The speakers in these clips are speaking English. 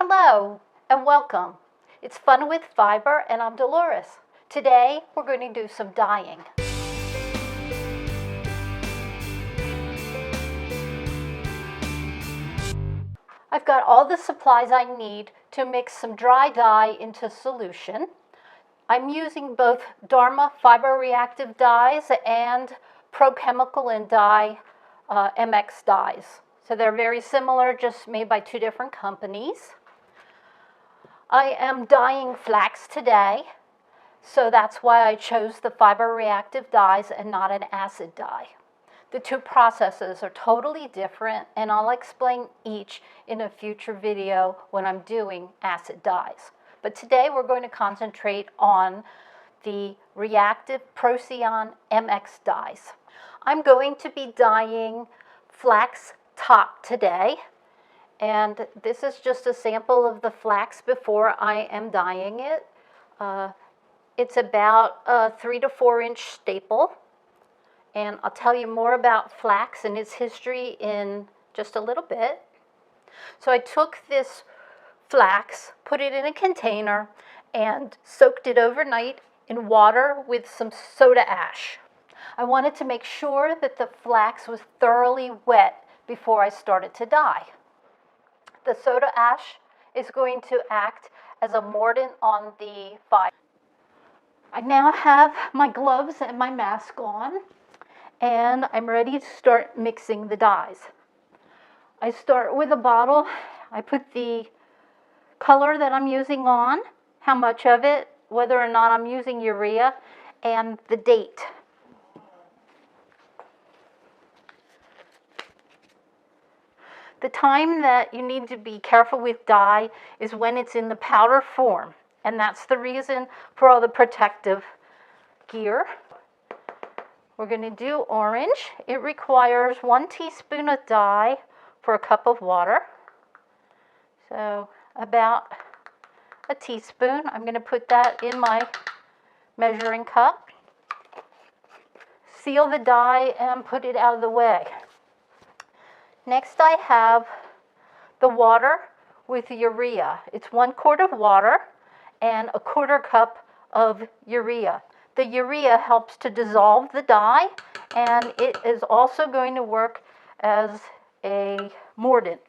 Hello and welcome. It's Fun with Fiber and I'm Dolores. Today we're going to do some dyeing. I've got all the supplies I need to mix some dry dye into solution. I'm using both Dharma fiber reactive dyes and Pro Chemical and Dye MX dyes. So they're very similar, just made by two different companies. I am dyeing flax today, so that's why I chose the fiber reactive dyes and not an acid dye. The two processes are totally different, and I'll explain each in a future video when I'm doing acid dyes. But today we're going to concentrate on the reactive Procyon MX dyes. I'm going to be dyeing flax top today. And this is just a sample of the flax before I am dyeing it. It's about a 3 to 4 inch staple. And I'll tell you more about flax and its history in just a little bit. So I took this flax, put it in a container, and soaked it overnight in water with some soda ash. I wanted to make sure that the flax was thoroughly wet before I started to dye. The soda ash is going to act as a mordant on the fiber. I now have my gloves and my mask on, and I'm ready to start mixing the dyes. I start with a bottle. I put the color that I'm using on, how much of it, whether or not I'm using urea, and the date. The time that you need to be careful with dye is when it's in the powder form, and that's the reason for all the protective gear. We're going to do orange. It requires 1 teaspoon of dye for a cup of water. So about a teaspoon. I'm going to put that in my measuring cup. Seal the dye and put it out of the way. Next I have the water with urea. It's 1 quart of water and a 1/4 cup of urea. The urea helps to dissolve the dye, and it is also going to work as a mordant.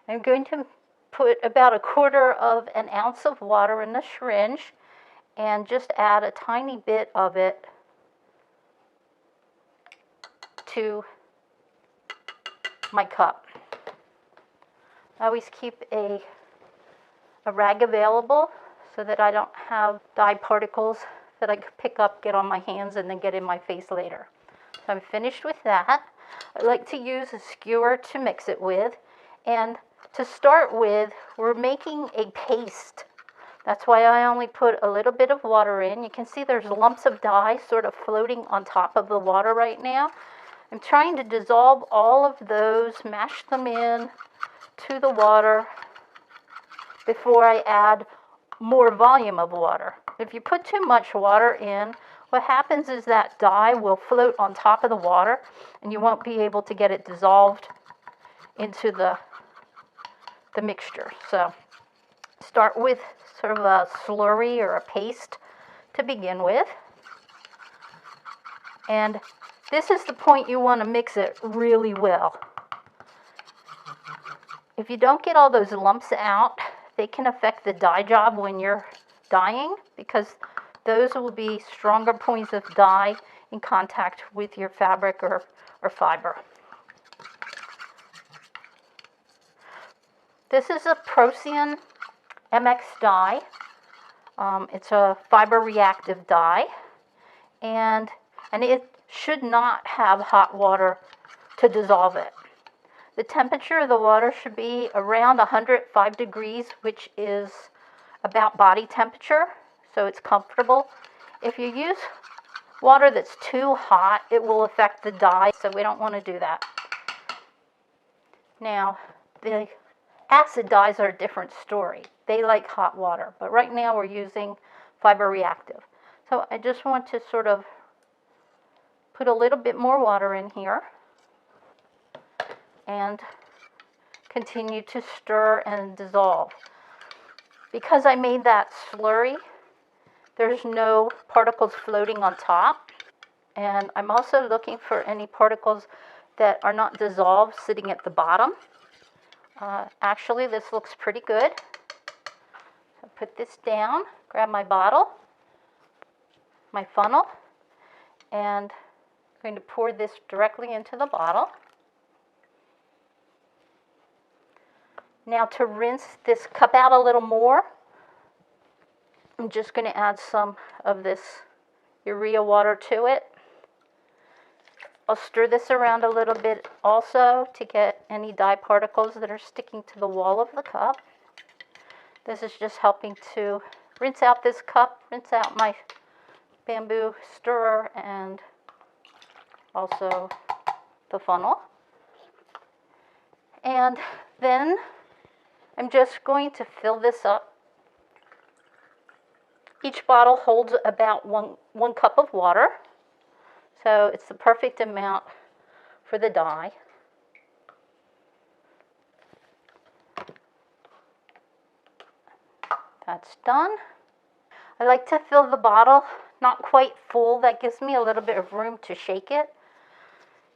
I'm going to put about 1/4 ounce of water in the syringe and just add a tiny bit of it to my cup. I always keep a rag available so that I don't have dye particles that I could pick up, get on my hands, and then get in my face later. So I'm finished with that. I like to use a skewer to mix it with. And to start with, we're making a paste. That's why I only put a little bit of water in. You can see there's lumps of dye sort of floating on top of the water right now. I'm trying to dissolve all of those, mash them in to the water before I add more volume of water. If you put too much water in, what happens is that dye will float on top of the water and you won't be able to get it dissolved into the mixture. So start with sort of a slurry or a paste to begin with. And this is the point you want to mix it really well. If you don't get all those lumps out, they can affect the dye job when you're dyeing, because those will be stronger points of dye in contact with your fabric or fiber. This is a Procyon MX dye. It's a fiber reactive dye, and it should not have hot water to dissolve it. The temperature of the water should be around 105 degrees, which is about body temperature, so it's comfortable. If you use water that's too hot, it will affect the dye, so we don't want to do that. Now, the acid dyes are a different story. They like hot water, but right now we're using fiber reactive. So I just want to sort of put a little bit more water in here and continue to stir and dissolve. Because I made that slurry, there's no particles floating on top. And I'm also looking for any particles that are not dissolved sitting at the bottom. Actually, this looks pretty good. So put this down, grab my bottle, my funnel, and I'm going to pour this directly into the bottle. Now to rinse this cup out a little more, I'm just going to add some of this urea water to it. I'll stir this around a little bit also to get any dye particles that are sticking to the wall of the cup. This is just helping to rinse out this cup, rinse out my bamboo stirrer, and also the funnel. And then I'm just going to fill this up. Each bottle holds about one cup of water, so it's the perfect amount for the dye. That's done. I like to fill the bottle not quite full. That gives me a little bit of room to shake it.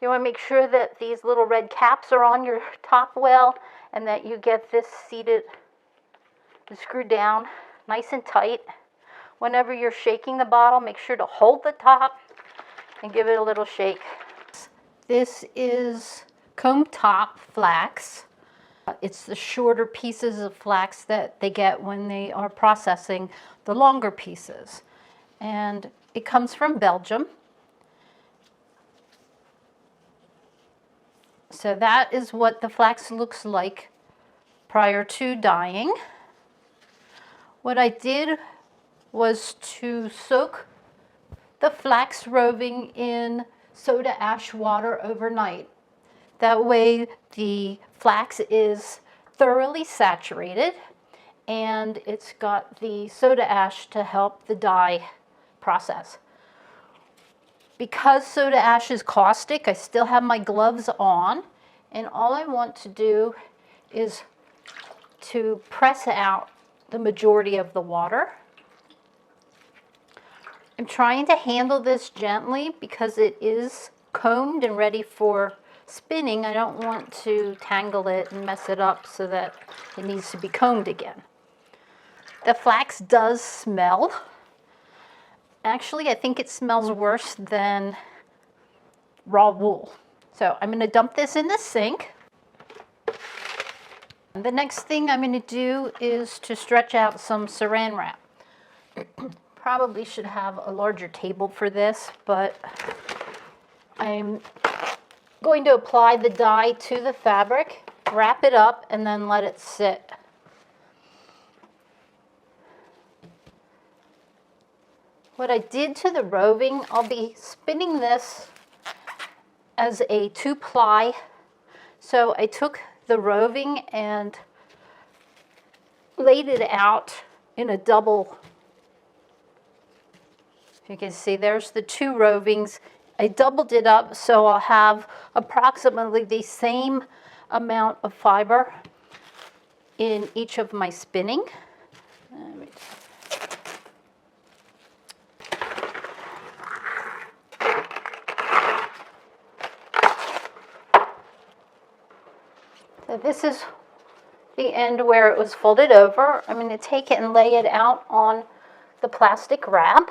You want to make sure that these little red caps are on your top well and that you get this seated and screwed down nice and tight. Whenever you're shaking the bottle, make sure to hold the top and give it a little shake. This is comb top flax. It's the shorter pieces of flax that they get when they are processing the longer pieces. And it comes from Belgium. So that is what the flax looks like prior to dyeing. What I did was to soak the flax roving in soda ash water overnight. That way the flax is thoroughly saturated and it's got the soda ash to help the dye process. Because soda ash is caustic, I still have my gloves on, and all I want to do is to press out the majority of the water. I'm trying to handle this gently because it is combed and ready for spinning. I don't want to tangle it and mess it up so that it needs to be combed again. The flax does smell. Actually, I think it smells worse than raw wool. So I'm going to dump this in the sink. And the next thing I'm going to do is to stretch out some saran wrap. Probably should have a larger table for this, but I'm going to apply the dye to the fabric, wrap it up, and then let it sit. What I did to the roving, I'll be spinning this as a 2-ply. So I took the roving and laid it out in a double. You can see there's the 2 rovings. I doubled it up so I'll have approximately the same amount of fiber in each of my spinning. So this is the end where it was folded over. I'm going to take it and lay it out on the plastic wrap.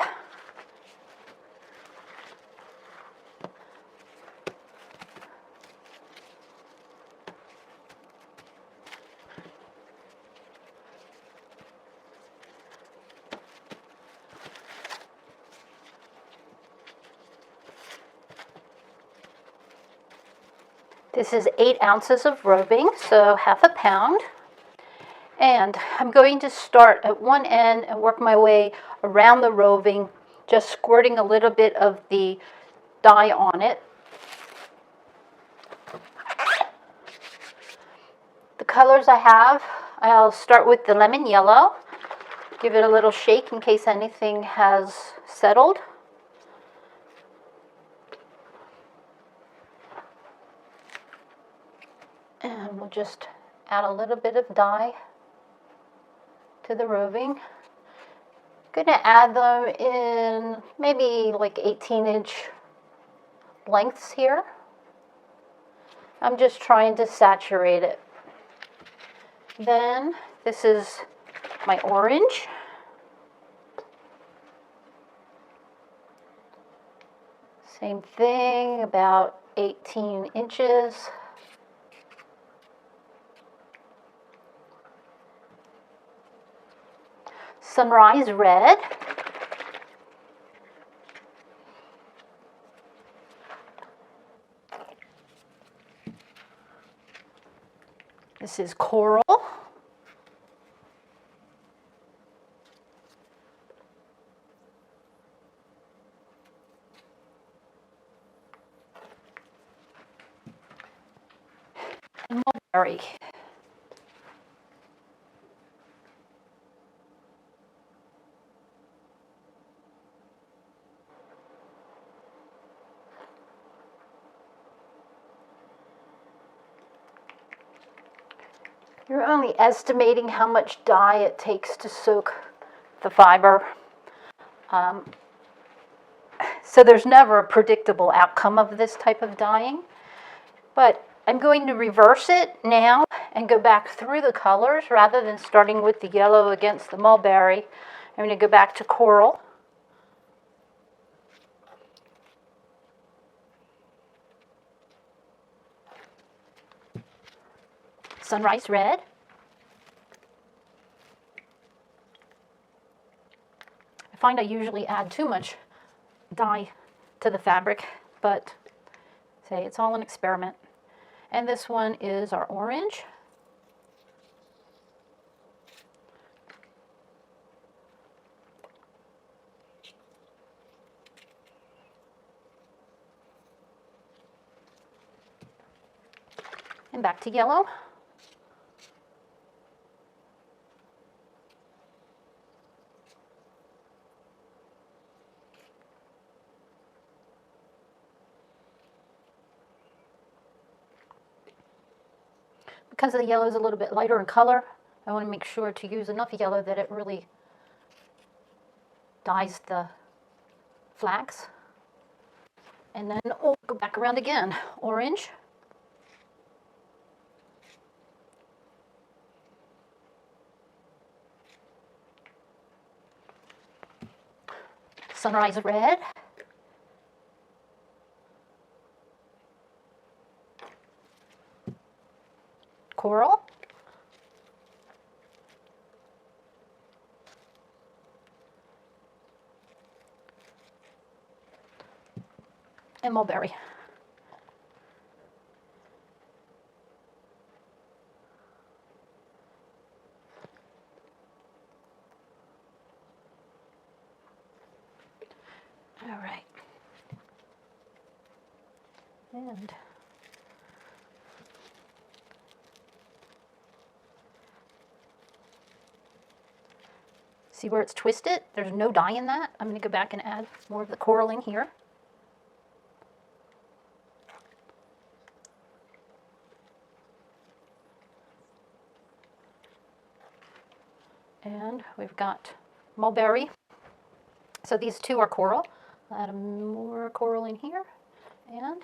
This is 8 ounces of roving, so half a pound. And I'm going to start at one end and work my way around the roving, just squirting a little bit of the dye on it. The colors I have, I'll start with the lemon yellow. Give it a little shake in case anything has settled. And we'll just add a little bit of dye to the roving. I'm going to add them in maybe like 18-inch lengths here. I'm just trying to saturate it. Then this is my orange. Same thing, about 18 inches. Sunrise red. This is coral. And mulberry. You're only estimating how much dye it takes to soak the fiber. So there's never a predictable outcome of this type of dyeing. But I'm going to reverse it now and go back through the colors rather than starting with the yellow against the mulberry. I'm going to go back to coral. Sunrise red. I find I usually add too much dye to the fabric, but say it's all an experiment. And this one is our orange. And back to yellow. Because the yellow is a little bit lighter in color, I want to make sure to use enough yellow that it really dyes the flax. And then we'll go back around again. Orange. Sunrise red. Coral. And mulberry. All right. And see where it's twisted? There's no dye in that. I'm going to go back and add more of the coral in here. And we've got mulberry. So these two are coral. I'll add more coral in here and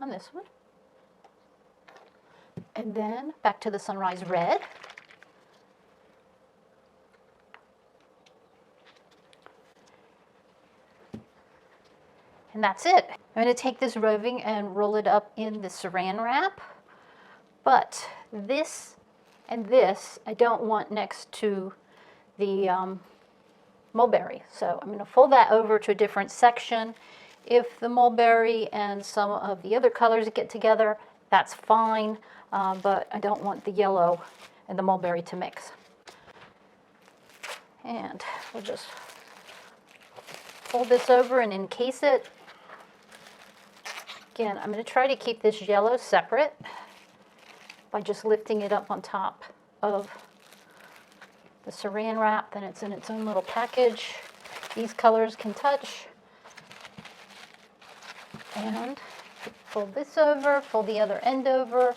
on this one. And then back to the sunrise red. And that's it. I'm going to take this roving and roll it up in the saran wrap. But this and this I don't want next to the mulberry. So I'm going to fold that over to a different section. If the mulberry and some of the other colors get together, that's fine. But I don't want the yellow and the mulberry to mix. And we'll just fold this over and encase it. Again, I'm going to try to keep this yellow separate by just lifting it up on top of the saran wrap. Then it's in its own little package. These colors can touch. And fold this over, fold the other end over.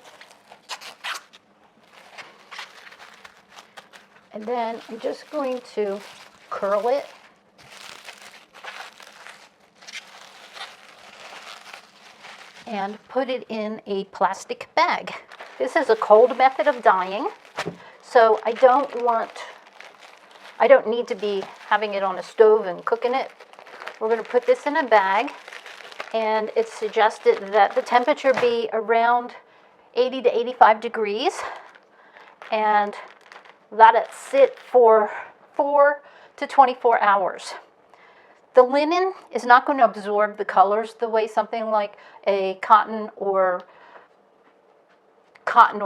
And then I'm just going to curl it. And put it in a plastic bag. This is a cold method of dyeing, so I don't need to be having it on a stove and cooking it. We're going to put this in a bag, and it's suggested that the temperature be around 80 to 85 degrees, and let it sit for 4 to 24 hours. The linen is not going to absorb the colors the way something like a cotton or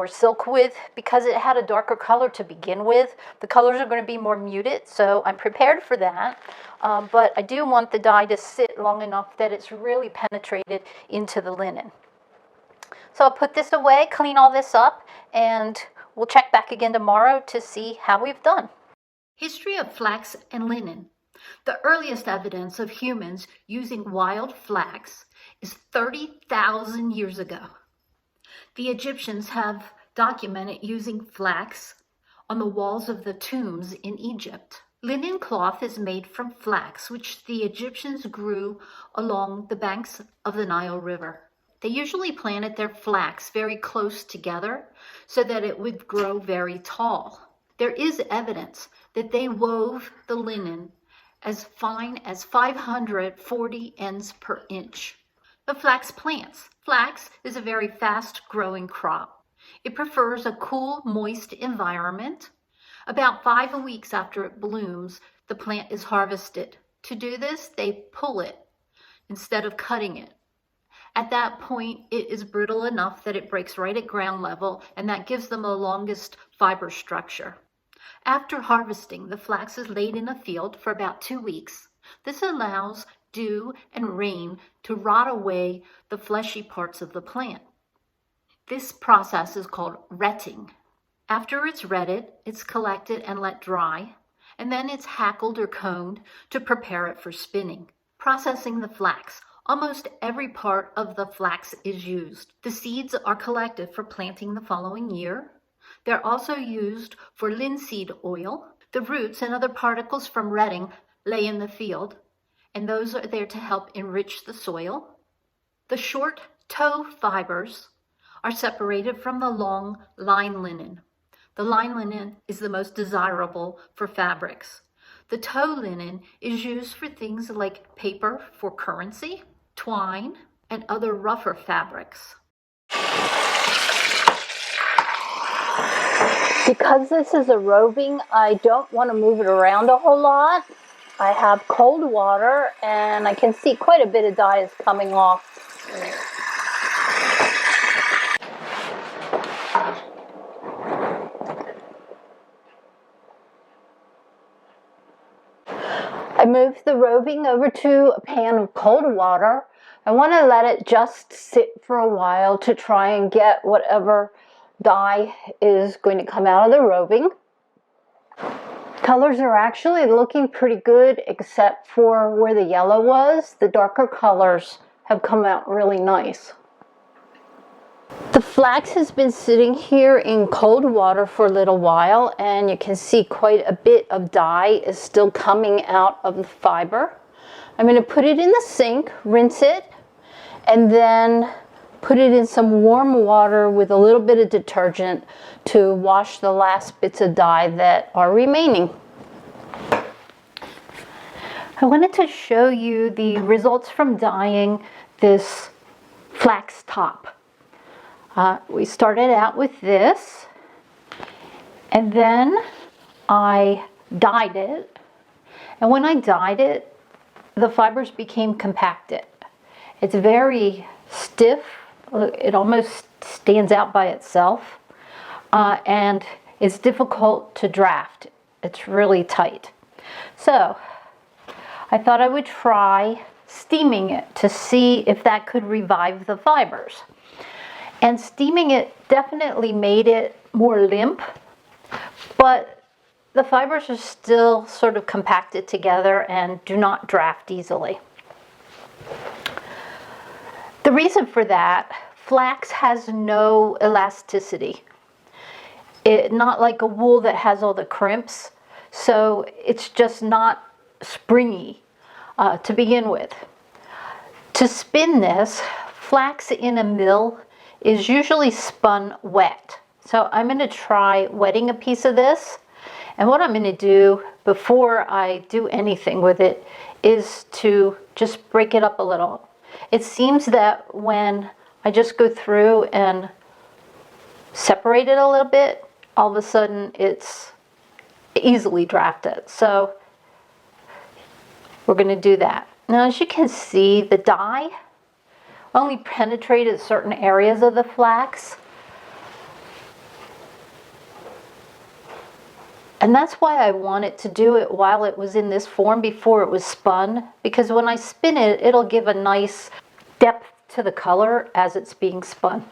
silk would, because it had a darker color to begin with. The colors are going to be more muted, so I'm prepared for that. But I do want the dye to sit long enough that it's really penetrated into the linen. So I'll put this away, clean all this up, and we'll check back again tomorrow to see how we've done. History of flax and linen. The earliest evidence of humans using wild flax is 30,000 years ago. The Egyptians have documented using flax on the walls of the tombs in Egypt. Linen cloth is made from flax, which the Egyptians grew along the banks of the Nile River. They usually planted their flax very close together so that it would grow very tall. There is evidence that they wove the linen as fine as 540 ends per inch. The flax plants. Flax is a very fast-growing crop. It prefers a cool, moist environment. About 5 weeks after it blooms, the plant is harvested. To do this, they pull it instead of cutting it. At that point, it is brittle enough that it breaks right at ground level, and that gives them the longest fiber structure. After harvesting, the flax is laid in a field for about 2 weeks. This allows dew and rain to rot away the fleshy parts of the plant. This process is called retting. After it's retted, it's collected and let dry, and then it's hackled or coned to prepare it for spinning. Processing the flax. Almost every part of the flax is used. The seeds are collected for planting the following year. They're also used for linseed oil. The roots and other particles from retting lay in the field, and those are there to help enrich the soil. The short tow fibers are separated from the long line linen. The line linen is the most desirable for fabrics. The tow linen is used for things like paper for currency, twine, and other rougher fabrics. Because this is a roving, I don't want to move it around a whole lot. I have cold water, and I can see quite a bit of dye is coming off. I moved the roving over to a pan of cold water. I want to let it just sit for a while to try and get whatever dye is going to come out of the roving. Colors are actually looking pretty good, except for where the yellow was. The darker colors have come out really nice. The flax has been sitting here in cold water for a little while, and you can see quite a bit of dye is still coming out of the fiber. I'm going to put it in the sink, rinse it, and then put it in some warm water with a little bit of detergent to wash the last bits of dye that are remaining. I wanted to show you the results from dyeing this flax top. We started out with this, and then I dyed it, and when I dyed it, the fibers became compacted. It's very stiff. It almost stands out by itself, and it's difficult to draft. It's really tight. So I thought I would try steaming it to see if that could revive the fibers. And steaming it definitely made it more limp, but the fibers are still sort of compacted together and do not draft easily. The reason for that, flax has no elasticity. not like a wool that has all the crimps, so it's just not springy to begin with. To spin this, flax in a mill is usually spun wet. So I'm going to try wetting a piece of this. And what I'm going to do before I do anything with it is to just break it up a little. It seems that when I just go through and separate it a little bit, all of a sudden it's easily drafted. So we're going to do that. Now, as you can see, the dye only penetrated certain areas of the flax. And that's why I wanted to do it while it was in this form before it was spun, because when I spin it, it'll give a nice depth to the color as it's being spun.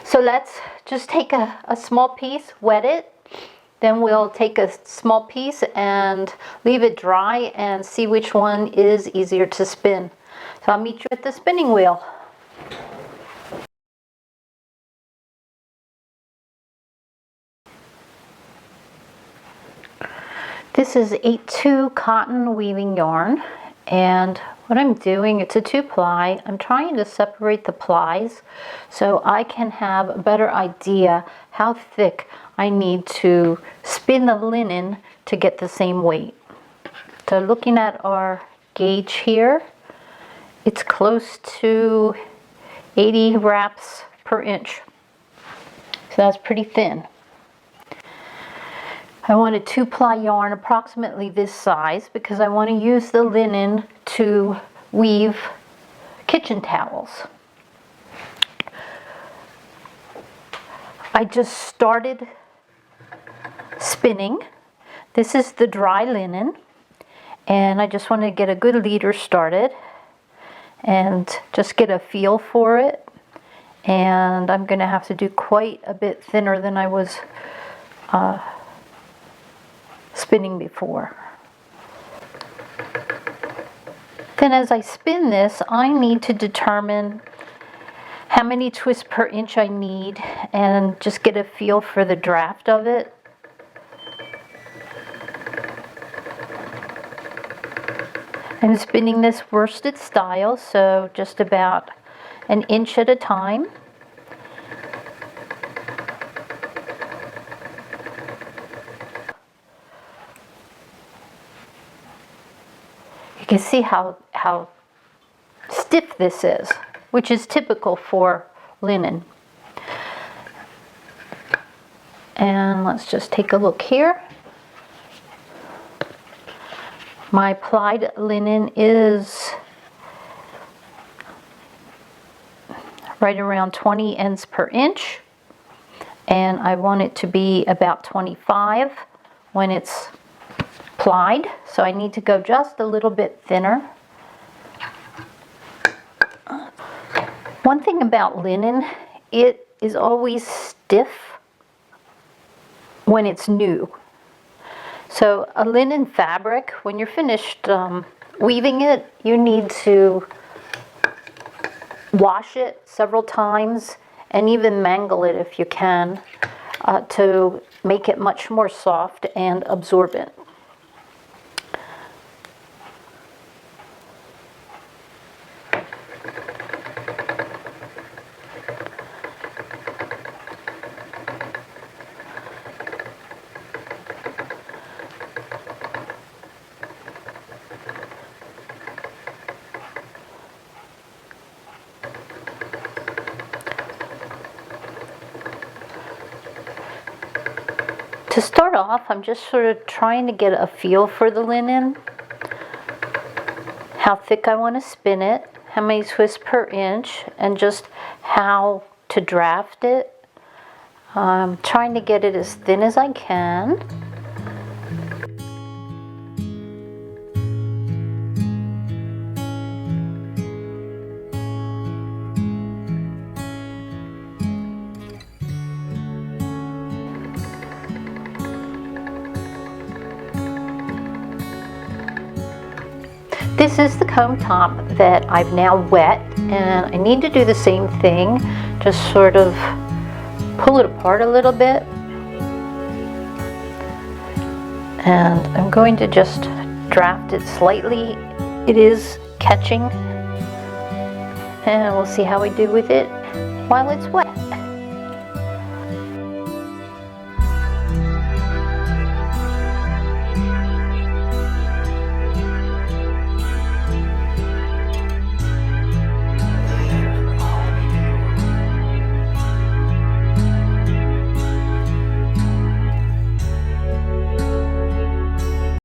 So let's just take a small piece, wet it, then we'll take a small piece and leave it dry and see which one is easier to spin. So I'll meet you at the spinning wheel. This is 8/2 cotton weaving yarn, and what I'm doing, it's a 2-ply. I'm trying to separate the plies so I can have a better idea how thick I need to spin the linen to get the same weight. So looking at our gauge here, it's close to 80 wraps per inch. So that's pretty thin. I want a 2-ply yarn approximately this size because I want to use the linen to weave kitchen towels. I just started spinning. This is the dry linen, and I just want to get a good leader started and just get a feel for it. And I'm going to have to do quite a bit thinner than I was spinning before. Then as I spin this, I need to determine how many twists per inch I need and just get a feel for the draft of it. I'm spinning this worsted style, so just about an inch at a time. You can see how stiff this is, which is typical for linen. And let's just take a look here. My plied linen is right around 20 ends per inch, and I want it to be about 25 when it's plied, so I need to go just a little bit thinner. One thing about linen, it is always stiff when it's new. So a linen fabric, when you're finished weaving it, you need to wash it several times and even mangle it if you can to make it much more soft and absorbent. To start off, I'm just sort of trying to get a feel for the linen, how thick I want to spin it, how many twists per inch, and just how to draft it. I'm trying to get it as thin as I can. This is the comb top that I've now wet, and I need to do the same thing, just sort of pull it apart a little bit. And I'm going to just draft it slightly. It is catching. And we'll see how we do with it while it's wet.